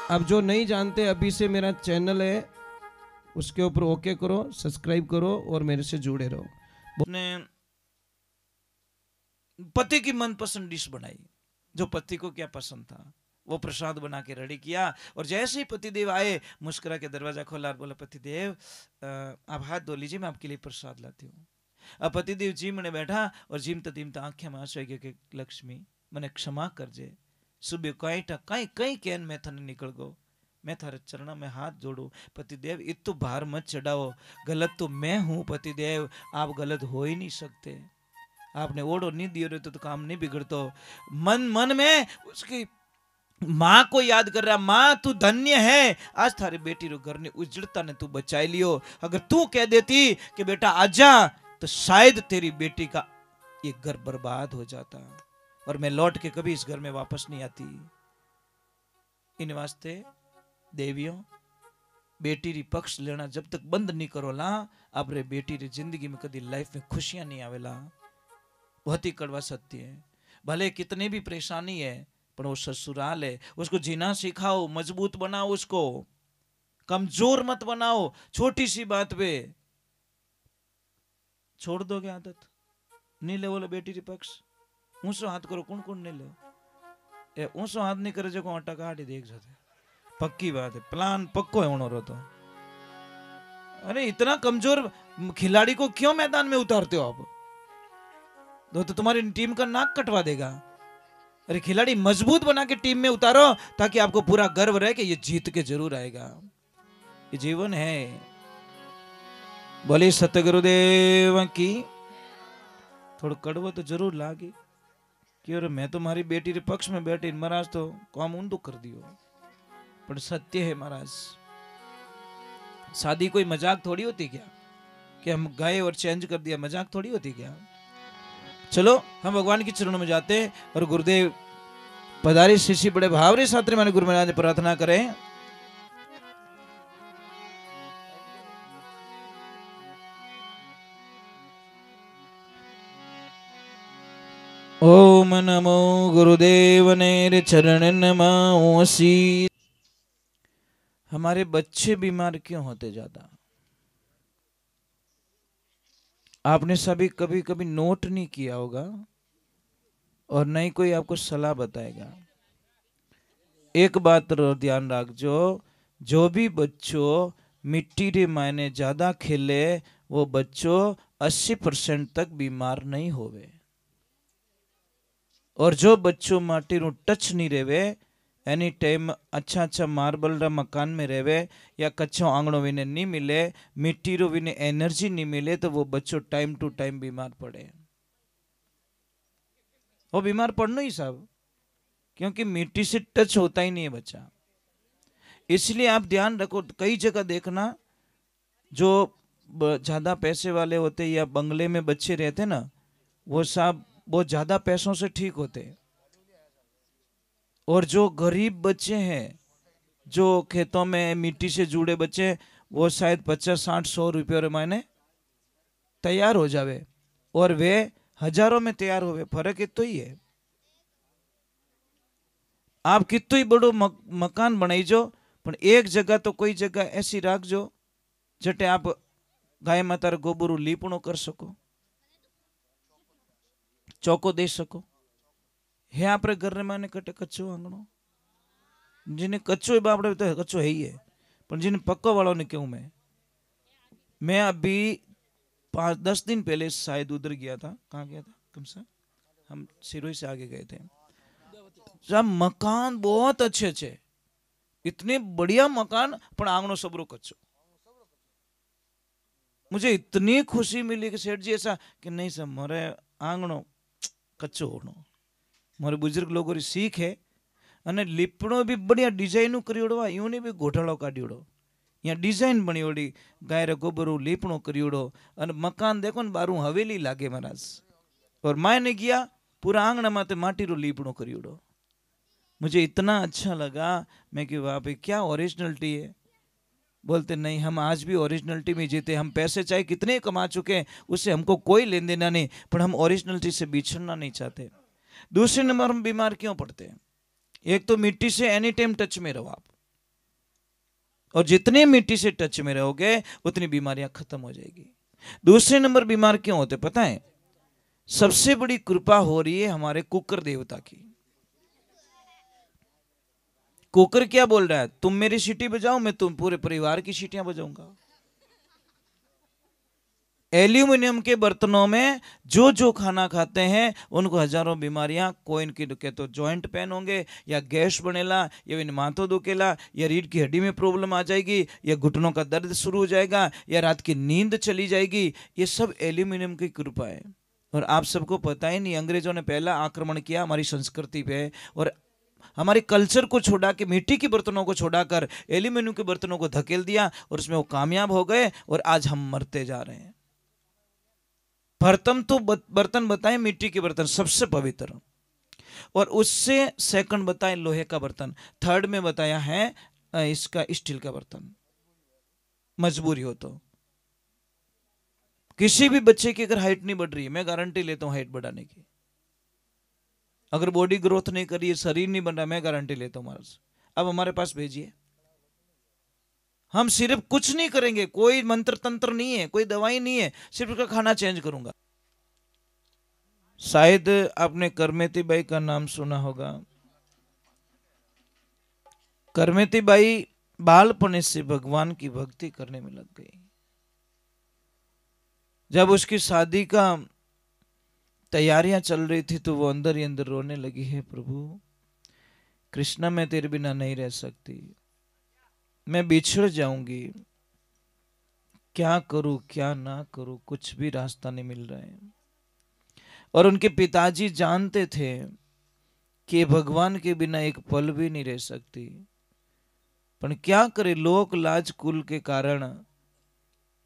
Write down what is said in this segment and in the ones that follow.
अब जो नहीं जानते, अभी से मेरा चैनल है, उसके ऊपर ओके करो, सब्सक्राइब करो और मेरे से जुड़े रहो। ने पति की मनपसंद डिश बनाई, जो पति को क्या पसंद था वो प्रसाद बना के रेडी किया। और जैसे ही पतिदेव आए, मुस्कुरा के दरवाजा खोला और बोला, पतिदेव आप हाथ धो लीजिए, मैं आपके लिए प्रसाद लाती हूँ। अब पतिदेव जिम ने बैठा और जिमता जिमता आंखें में आंसू आई कि लक्ष्मी મને ક્ષમા કરજે, સુબે કઈ કઈ કઈ કેન મેં થને निकल गो, मैं थारे चरणों में हाथ जोड़ू। पतिदेव इतु भार मत चढ़ाओ, गलत तो मैं हूँ पतिदेव, आप गलत हो ही नहीं सकते, आपने ओढ़ो नहीं दियो रे तो काम नहीं बिगड़तो। मन मन में उसकी माँ को याद कर रहा, माँ तू धन्य है, आज थारी बेटी रो घर ने उजड़ता ने तू बचाई लियो। अगर तू कह देती कि बेटा आजा, तो शायद तेरी बेटी का ये घर बर्बाद हो जाता और मैं लौट के कभी इस घर में वापस नहीं आती। इन वास्ते देवियों, बेटी री पक्ष लेना जब तक बंद नहीं करो ला, अब रे बेटी री जिंदगी में कभी लाइफ में खुशियां नहीं आवेला। बहुत ही कड़वा सत्य है। भले कितने भी परेशानी है, पर वो ससुराल है, उसको जीना सिखाओ, मजबूत बनाओ, उसको कमजोर मत बनाओ। छोटी सी बात पे छोड़ दोगे आदत, नहीं ले बोले बेटी री पक्ष, ऊंचो हाथ करो, कौन कौन नहीं ले, ए ऊंचो हाथ नहीं करे जो को आटा काटी देख जाते, पक्की बात है, प्लान पक्को है उन्होंने तो। अरे इतना कमजोर खिलाड़ी को क्यों मैदान में उतारते हो आप, तो तुम्हारी टीम का नाक कटवा देगा। अरे खिलाड़ी मजबूत बना के टीम में उतारो, ताकि आपको पूरा गर्व रहे कि ये जीत के जरूर आएगा। ये जीवन है। बोले सतगुरुदेव की। थोड़ा कड़वा तो जरूर लागी कि अरे मैं तो मारी बेटी रे पक्ष में बैठी, महाराज तो काम ऊंधो कर दियो, पर सत्य है महाराज। शादी कोई मजाक थोड़ी होती क्या कि हम गए और चेंज कर दिया, मजाक थोड़ी होती क्या। चलो हम भगवान के चरणों में जाते हैं और गुरुदेव पधारी शिष्य बड़े भावरे साथ माने गुरु महाराज प्रार्थना करें। ओम नमो गुरुदेव ने चरण नमासी। हमारे बच्चे बीमार क्यों होते ज्यादा? आपने सभी कभी कभी नोट नहीं किया होगा और नहीं कोई आपको सलाह बताएगा। एक बात ध्यान रखो, जो भी बच्चों मिट्टी रे मायने ज्यादा खेले, वो बच्चों 80% तक बीमार नहीं होवे। और जो बच्चों माटी रू टच नहीं रेवे, एनी टाइम अच्छा अच्छा मार्बल रा मकान में रेवे या कच्चो आंगणो विने नहीं मिले, मिट्टी रो विने एनर्जी नहीं मिले, तो वो बच्चों टाइम टू टाइम बीमार पड़े। वो बीमार पड़ना ही सब, क्योंकि मिट्टी से टच होता ही नहीं है बच्चा। इसलिए आप ध्यान रखो, कई जगह देखना जो ज्यादा पैसे वाले होते या बंगले में बच्चे रहते ना, वो सब बहुत ज्यादा पैसों से ठीक होते। और जो गरीब बच्चे हैं, जो खेतों में मिट्टी से जुड़े बच्चे, वो शायद 50-60-100 रुपये और मायने तैयार हो जावे, और वे हजारों में तैयार होवे। फर्क इतो ही है। आप कितो ही बड़ो मकान बनाईजो, पर एक जगह तो कोई जगह ऐसी राखजो जटे आप गाय माता गोबरू लीपणो कर सको, चौको दे सको। है आप घर में कटे कच्चो आंगणो, जिन्हें कच्चो बापड़े तो कच्चो है ही है, पर जिन्हें पक्को वालों ने क्यों। मैं अभी 5-10 दिन पहले शायद उधर गया था। कहाँ गया था? कम से हम सिरोही से आगे गए थे। जब मकान बहुत अच्छे अच्छे, इतने बढ़िया मकान, पर आंगणो सबरो कच्चो। मुझे इतनी खुशी मिली कि सेठ जी ऐसा कि नहीं सर, मारे आंगणो कच्चो होनो। मारे बुजुर्ग लोगों की सीख है। अने लीपणो भी बढ़िया डिजाइन करियोड़ो, यूं नहीं भी घोटाड़ो काढ़ियोड़ो, यहाँ डिजाइन बनियोड़ी, गाय रे गोबरू लीपणो करियोड़ो, अने मकान देखो न बारू हवेली लागे महाराज। और मायने गया पूरा आंगणा माते माटी रो लीपणो करियोड़ो। मुझे इतना अच्छा लगा, मैं कि वाह भाई क्या ओरिजिनलिटी है। बोलते नहीं, हम आज भी ओरिजिनलिटी में जीते। हम पैसे चाहे कितने कमा चुके हैं, उससे हमको कोई लेन देना नहीं, पर हम ओरिजिनलिटी से बिछड़ना नहीं चाहते। दूसरे नंबर हम बीमार क्यों पड़ते हैं? एक तो मिट्टी से एनी टाइम टच में रहो आप, और जितने मिट्टी से टच में रहोगे उतनी बीमारियां खत्म हो जाएगी। दूसरे नंबर बीमार क्यों होते पता है? सबसे बड़ी कृपा हो रही है हमारे कुकर देवता की। कुकर क्या बोल रहा है? तुम मेरी सीटी बजाओ, मैं तुम पूरे परिवार की सीटियां बजाऊंगा। एल्यूमिनियम के बर्तनों में जो जो खाना खाते हैं उनको हजारों बीमारियां, कोई इनकी के तो जॉइंट पेन होंगे, या गैस बनेला, या इन माथो दुखेला, या रीढ़ की हड्डी में प्रॉब्लम आ जाएगी, या घुटनों का दर्द शुरू हो जाएगा, या रात की नींद चली जाएगी। ये सब एल्यूमिनियम की कृपा है। और आप सबको पता ही नहीं, अंग्रेजों ने पहला आक्रमण किया हमारी संस्कृति पे, और हमारे कल्चर को छोड़ा के मिट्टी के बर्तनों को छोड़ाकर एल्यूमिनियम के बर्तनों को धकेल दिया, और उसमें वो कामयाब हो गए, और आज हम मरते जा रहे हैं। प्रथम तो बर्तन बताएं मिट्टी के बर्तन सबसे पवित्र, और उससे सेकंड बताएं लोहे का बर्तन, थर्ड में बताया है इसका स्टील का बर्तन। मजबूरी हो तो किसी भी बच्चे की अगर हाइट नहीं बढ़ रही है, मैं गारंटी लेता हूं हाइट बढ़ाने की। अगर बॉडी ग्रोथ नहीं करी है, शरीर नहीं बन रहा, मैं गारंटी लेता हूं महाराज, अब हमारे पास भेजिए। हम सिर्फ कुछ नहीं करेंगे, कोई मंत्र तंत्र नहीं है, कोई दवाई नहीं है, सिर्फ उसका खाना चेंज करूंगा। शायद आपने करमेती बाई का नाम सुना होगा। करमेती बाई बालपने से भगवान की भक्ति करने में लग गई। जब उसकी शादी का तैयारियां चल रही थी तो वो अंदर ही अंदर रोने लगी, है प्रभु कृष्णा मैं तेरे बिना नहीं रह सकती, मैं बिछड़ जाऊंगी, क्या करूं क्या ना करूं, कुछ भी रास्ता नहीं मिल रहा है। और उनके पिताजी जानते थे कि भगवान के बिना एक पल भी नहीं रह सकती, पर क्या करे, लोक लाज कुल के कारण,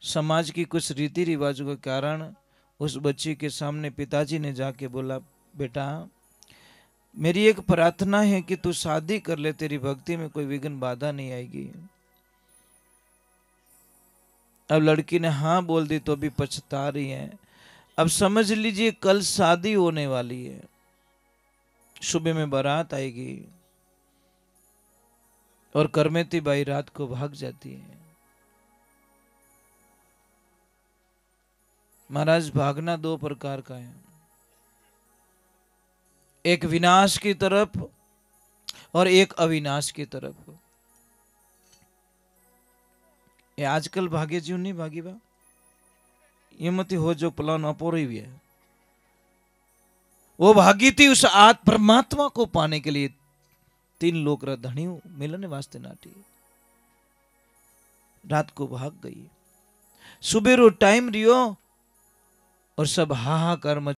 समाज की कुछ रीति रिवाजों के कारण उस बच्ची के सामने पिताजी ने जाके बोला, बेटा मेरी एक प्रार्थना है कि तू शादी कर ले, तेरी भक्ति में कोई विघ्न बाधा नहीं आएगी। अब लड़की ने हाँ बोल दी तो भी पछता रही है। अब समझ लीजिए कल शादी होने वाली है, सुबह में बारात आएगी, और करमेती बाई रात को भाग जाती है। महाराज भागना दो प्रकार का है, एक विनाश की तरफ और एक अविनाश की तरफ। ये आजकल भागे जीव नहीं भागी बा, ये मत हो जो प्लान अपोरी भी है। वो भागी थी उस आत्म परमात्मा को पाने के लिए, 3 लोक धनी मिलने वास्ते नाटी, रात को भाग गई। सुबह रो टाइम रियो और सब हाहाकार